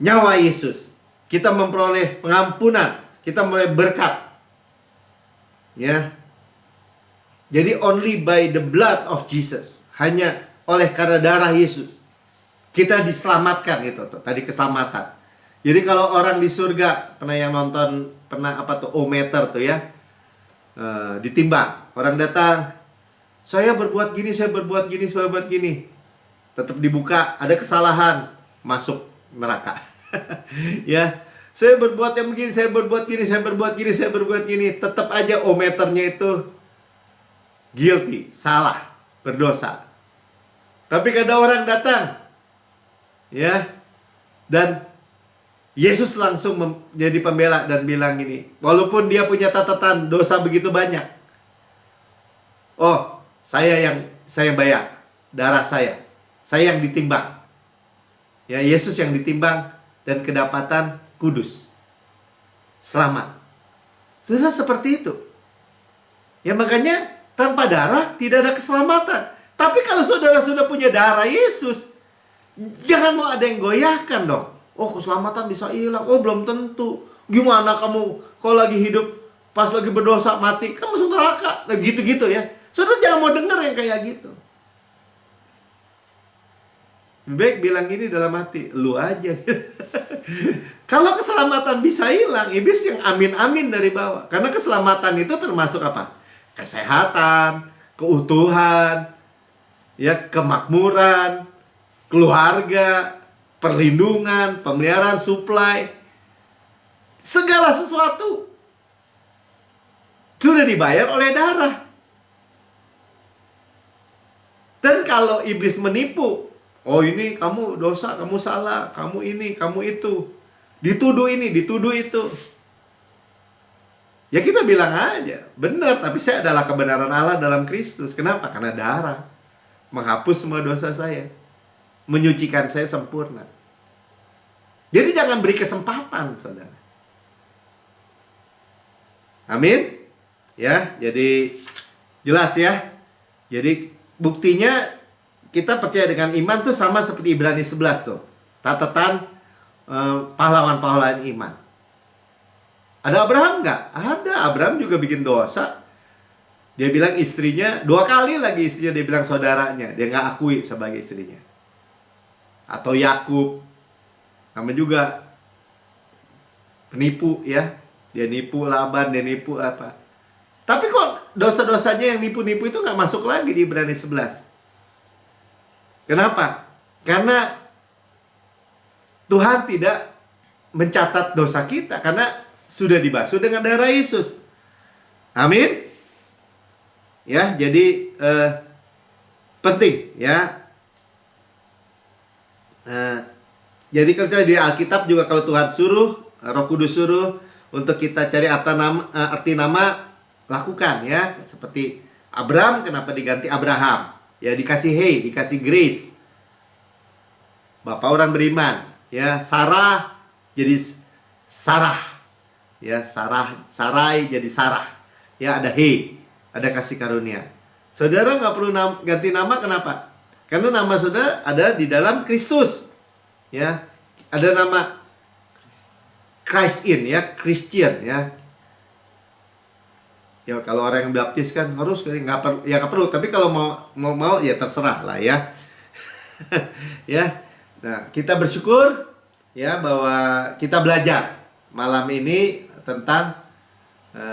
Nyawa Yesus. Kita memperoleh pengampunan, kita memperoleh berkat. Ya. Jadi only by the blood of Jesus, hanya oleh karena darah Yesus kita diselamatkan, gitu tuh. Tadi keselamatan. Jadi kalau orang di surga, pernah yang nonton, pernah apa tuh, O-meter tuh ya, ditimbang. Orang datang, saya berbuat gini, saya berbuat gini, saya berbuat gini. Tetap dibuka, ada kesalahan, masuk neraka. Ya, saya berbuat yang begini, saya berbuat gini, saya berbuat gini, saya berbuat gini. Tetap aja O-meternya itu guilty, salah, berdosa. Tapi kada orang datang, ya, dan Yesus langsung menjadi pembela dan bilang gini, walaupun dia punya catatan dosa begitu banyak, oh, saya bayar, darah saya yang ditimbang. Ya, Yesus yang ditimbang dan kedapatan kudus, selamat. Saudara, seperti itu. Ya, makanya tanpa darah tidak ada keselamatan. Tapi kalau saudara sudah punya darah Yesus, jangan mau ada yang goyahkan dong. Oh, keselamatan bisa hilang. Oh, belum tentu. Gimana kamu kalau lagi hidup, pas lagi berdosa mati, kamu masuk neraka. Nah, gitu-gitu ya. Saudara jangan mau dengar yang kayak gitu. Baik bilang gini dalam hati, lu aja. Kalau keselamatan bisa hilang, iblis yang amin-amin dari bawah. Karena keselamatan itu termasuk apa? Kesehatan, keutuhan, ya, kemakmuran, keluarga, perlindungan, pemeliharaan, supply, segala sesuatu sudah dibayar oleh darah. Dan kalau iblis menipu, oh ini kamu dosa, kamu salah, kamu ini, kamu itu, dituduh ini, dituduh itu, ya kita bilang aja, benar, tapi saya adalah kebenaran Allah dalam Kristus. Kenapa? Karena darah menghapus semua dosa saya, menyucikan saya sempurna. Jadi jangan beri kesempatan, saudara. Amin. Ya, jadi jelas ya. Jadi buktinya kita percaya dengan iman tuh sama seperti Ibrani 11 tuh. Catatan pahlawan-pahlawan iman. Ada Abraham nggak? Ada. Abraham juga bikin dosa. Dia bilang istrinya, 2 kali lagi istrinya dia bilang saudaranya. Dia nggak akui sebagai istrinya. Atau Yakub, namanya juga penipu ya. Dia nipu Laban, dia nipu apa. Tapi kok dosa-dosanya yang nipu-nipu itu nggak masuk lagi di Ibrani 11. Kenapa? Karena Tuhan tidak mencatat dosa kita, karena sudah dibasuh dengan darah Yesus. Amin. Ya, jadi penting ya. Jadi kalau di Alkitab juga, kalau Tuhan suruh, Roh Kudus suruh untuk kita cari arti nama, lakukan ya. Seperti Abraham, kenapa diganti Abraham? Ya, dikasih dikasih grace. Bapak orang beriman. Ya, Sarah jadi Sarah. Ya, Sarai jadi Sarah. Ya, ada ada kasih karunia. Saudara nggak perlu ganti nama, kenapa? Karena nama saudara ada di dalam Kristus. Ya, ada nama Christ in ya, Christian ya. Ya, kalau orang yang baptis kan harus nggak perlu. Tapi kalau mau ya terserah lah ya. Ya. Nah, kita bersyukur ya bahwa kita belajar malam ini tentang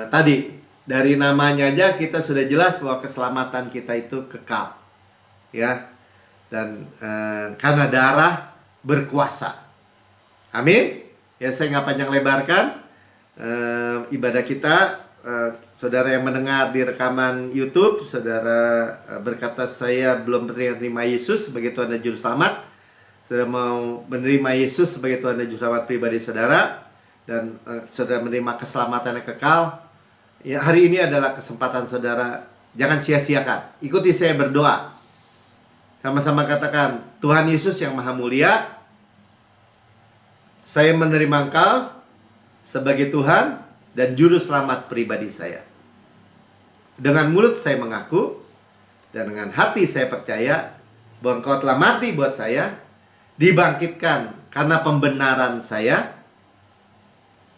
tadi Dari namanya aja kita sudah jelas bahwa keselamatan kita itu kekal. Ya. Dan karena darah berkuasa. Amin. Ya, saya nggak panjang lebarkan ibadah kita. Saudara yang mendengar di rekaman YouTube, saudara berkata saya belum menerima Yesus sebagai Tuhan dan Juru Selamat. Saudara mau menerima Yesus sebagai Tuhan dan Juru Selamat pribadi saudara, dan saudara menerima keselamatan yang kekal. Ya, hari ini adalah kesempatan saudara, jangan sia-siakan. Ikuti saya berdoa. Sama-sama katakan, Tuhan Yesus yang Maha Mulia, saya menerima Engkau sebagai Tuhan dan Juru Selamat pribadi saya. Dengan mulut saya mengaku, dan dengan hati saya percaya bahwa Engkau telah mati buat saya, dibangkitkan karena pembenaran saya,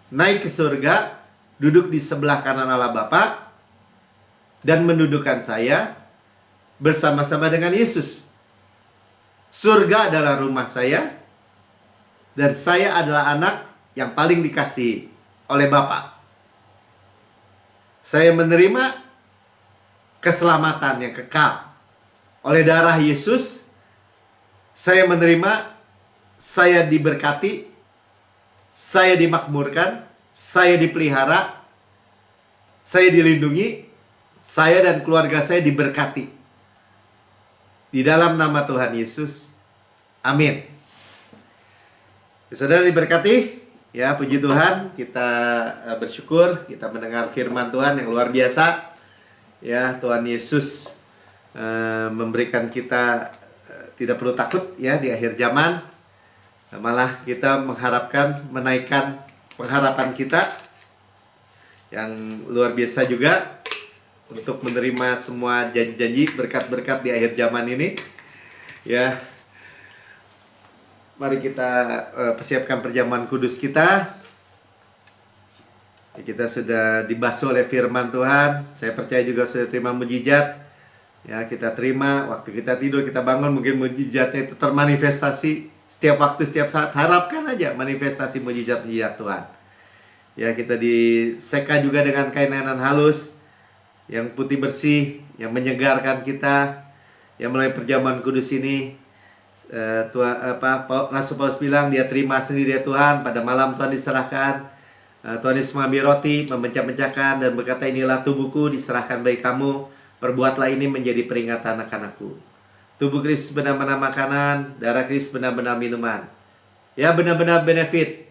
naik ke surga, duduk di sebelah kanan Allah Bapa, dan mendudukkan saya bersama-sama dengan Yesus. Surga adalah rumah saya, dan saya adalah anak yang paling dikasihi oleh Bapa. Saya menerima keselamatan yang kekal oleh darah Yesus. Saya menerima, saya diberkati, saya dimakmurkan, saya dipelihara, saya dilindungi, saya dan keluarga saya diberkati. Di dalam nama Tuhan Yesus. Amin. Saudara diberkati. Ya, puji Tuhan, kita bersyukur kita mendengar firman Tuhan yang luar biasa. Ya, Tuhan Yesus memberikan kita tidak perlu takut ya di akhir zaman. Malah kita mengharapkan menaikkan pengharapan kita yang luar biasa juga untuk menerima semua janji-janji berkat-berkat di akhir zaman ini. Ya, mari kita persiapkan perjamuan kudus kita. Kita sudah dibasuh oleh firman Tuhan. Saya percaya juga sudah terima mujizat. Ya, kita terima. Waktu kita tidur, kita bangun, mungkin mujizatnya itu termanifestasi setiap waktu, setiap saat. Harapkan aja manifestasi mujizat-mujizat Tuhan. Ya, kita diseka juga dengan kain lenan halus yang putih bersih, yang menyegarkan kita. Yang melalui perjamuan kudus ini, Rasul Paulus bilang dia terima sendiri ya Tuhan. Pada malam Tuhan diserahkan, Tuhan Yesus mengambil roti, memecah-mecahkan dan berkata, inilah tubuhku diserahkan bagi kamu, perbuatlah ini menjadi peringatan akan aku. Tubuh Kristus benar-benar makanan, darah Kristus benar-benar minuman. Ya, benar-benar benefit,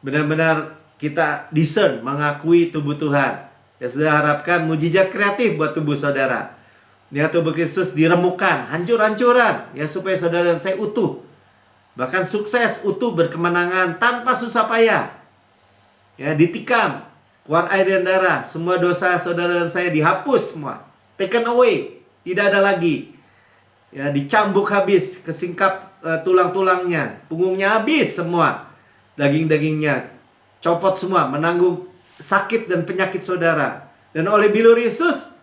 benar-benar kita discern, mengakui tubuh Tuhan. Ya, sudah harapkan mujizat kreatif buat tubuh saudara. Ya, tubuh Kristus diremukkan, hancur-hancuran, ya, supaya saudara dan saya utuh, bahkan sukses, utuh, berkemenangan tanpa susah payah. Ya, ditikam, keluar air dan darah, semua dosa saudara dan saya dihapus semua, taken away, tidak ada lagi. Ya, dicambuk habis, kesingkap tulang-tulangnya, punggungnya habis semua, daging-dagingnya copot semua, menanggung sakit dan penyakit saudara. Dan oleh bilur Yesus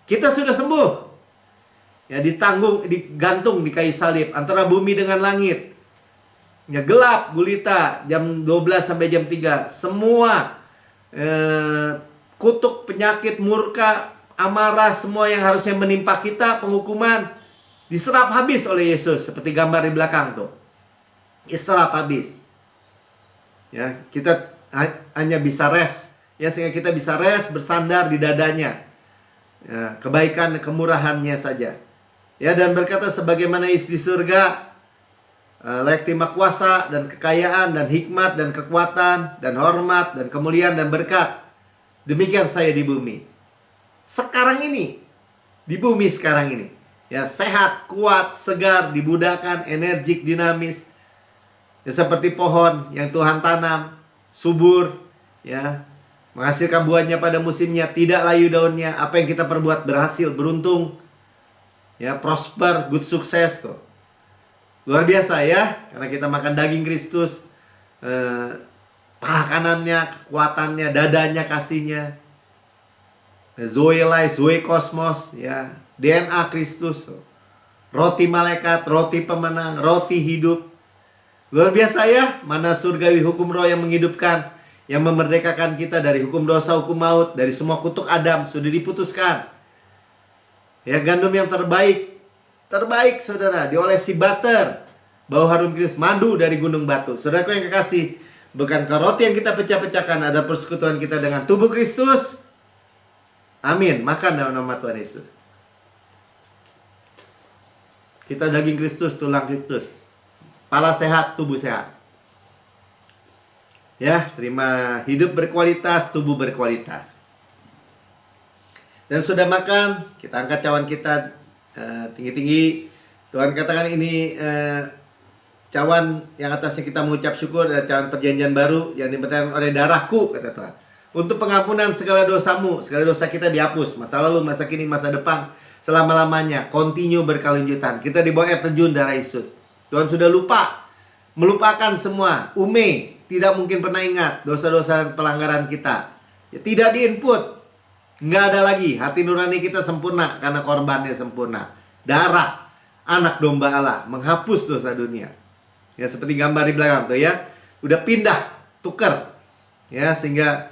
kita sudah sembuh. Ya, ditanggung, digantung di kayu salib antara bumi dengan langit. Ya, gelap gulita jam 12 sampai jam 3. Semua kutuk, penyakit, murka, amarah, semua yang harusnya menimpa kita, penghukuman, diserap habis oleh Yesus. Seperti gambar di belakang tuh, diserap habis. Ya, kita hanya bisa rest. Ya, sehingga kita bisa rest, bersandar di dadanya. Ya, kebaikan, kemurahannya saja. Ya, dan berkata sebagaimana Yesus di surga layak terima kuasa dan kekayaan dan hikmat dan kekuatan dan hormat dan kemuliaan dan berkat. Demikian saya di bumi. Sekarang ini, di bumi sekarang ini. Ya, sehat, kuat, segar, dibudahkan, energik, dinamis. Ya, seperti pohon yang Tuhan tanam, subur, ya, menghasilkan buahnya pada musimnya, tidak layu daunnya. Apa yang kita perbuat berhasil, beruntung, ya, prosper, good sukses tuh. Luar biasa ya, karena kita makan daging Kristus, paha kanannya, kekuatannya, dadanya, kasihnya, Zoe Life, Zoe Kosmos, ya, DNA Kristus, roti malaikat, roti pemenang, roti hidup. Luar biasa ya, mana surgawi hukum roh yang menghidupkan, yang memerdekakan kita dari hukum dosa, hukum maut, dari semua kutuk Adam sudah diputuskan. Ya, gandum yang terbaik, terbaik saudara, diolesi butter, bau harum Kristus, madu dari gunung batu. Saudaraku yang kekasih, bukankah roti yang kita pecah-pecahkan ada persekutuan kita dengan tubuh Kristus? Amin. Makan dalam nama Tuhan Yesus. Kita daging Kristus, tulang Kristus. Kepala sehat, tubuh sehat. Ya, terima hidup berkualitas, tubuh berkualitas. Dan sudah makan, kita angkat cawan kita tinggi-tinggi. Tuhan katakan ini cawan yang atasnya kita mengucap syukur, cawan perjanjian baru yang diberikan oleh darahku, kata Tuhan. Untuk pengampunan segala dosamu, segala dosa kita dihapus. Masa lalu, masa kini, masa depan, selama-lamanya, continue berkelanjutan. Kita di bawah air terjun darah Yesus. Tuhan sudah melupakan semua. Tidak mungkin pernah ingat dosa-dosa dan pelanggaran kita. Ya, tidak diinput. Nggak ada lagi. Hati nurani kita sempurna karena korbannya sempurna. Darah anak domba Allah menghapus dosa dunia. Ya, seperti gambar di belakang tuh ya. Udah pindah, tuker. Ya, sehingga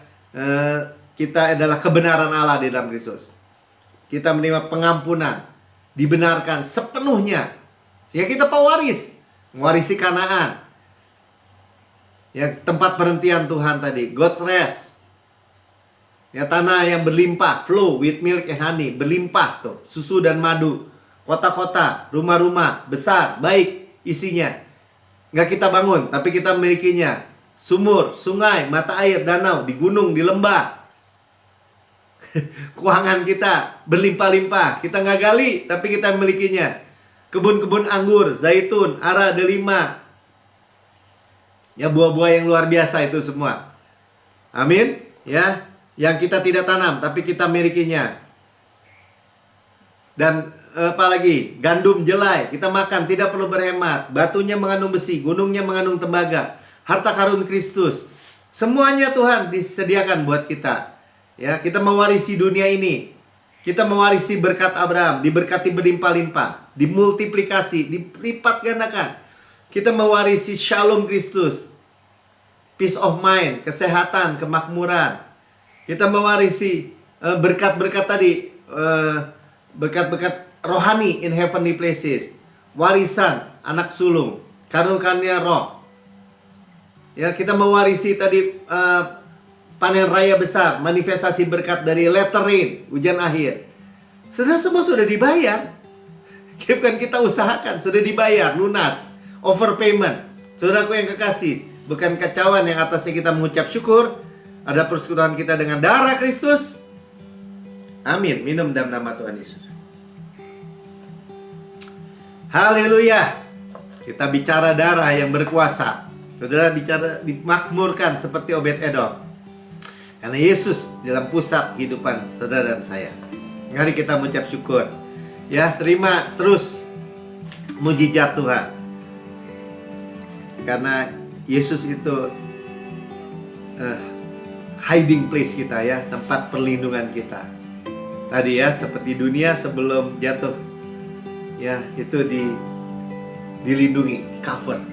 kita adalah kebenaran Allah di dalam Kristus. Kita menerima pengampunan, dibenarkan sepenuhnya, sehingga kita pewaris, mewarisi Kanaan. Ya, tempat perhentian Tuhan tadi, God's rest. Ya, tanah yang berlimpah, flow with milk and honey, berlimpah tuh, susu dan madu. Kota-kota, rumah-rumah besar, baik isinya. Nggak kita bangun, tapi kita memilikinya. Sumur, sungai, mata air, danau, di gunung, di lembah. Keuangan kita berlimpah-limpah. Kita nggak gali, tapi kita memilikinya. Kebun-kebun anggur, zaitun, ara, delima. Ya, buah-buah yang luar biasa itu semua. Amin. Ya, yang kita tidak tanam, tapi kita milikinya. Dan apalagi gandum jelai, kita makan, tidak perlu berhemat. Batunya mengandung besi, gunungnya mengandung tembaga. Harta karun Kristus, semuanya Tuhan disediakan buat kita. Ya, kita mewarisi dunia ini. Kita mewarisi berkat Abraham, diberkati berlimpah-limpah, dimultiplikasi, dilipat gandakan. Kita mewarisi shalom Kristus, peace of mind, kesehatan, kemakmuran. Kita mewarisi berkat-berkat tadi, berkat-berkat rohani in heavenly places, warisan anak sulung, karunia roh. Ya, kita mewarisi tadi panen raya besar, manifestasi berkat dari latter rain, hujan akhir. Semua sudah dibayar. Bukan kita usahakan, sudah dibayar, lunas, overpayment. Saudaraku yang kekasih, bukan kacauan yang atasnya kita mengucap syukur, ada persekutuan kita dengan darah Kristus. Amin. Minum dalam nama Tuhan Yesus. Haleluya. Kita bicara darah yang berkuasa. Saudara bicara dimakmurkan seperti Obed-Edom. Karena Yesus dalam pusat kehidupan saudara dan saya. Mari kita mengucap syukur. Ya, terima terus mujizat Tuhan. Karena Yesus itu hiding place kita ya, tempat perlindungan kita. Tadi ya, seperti dunia sebelum jatuh. Ya, itu dilindungi, cover.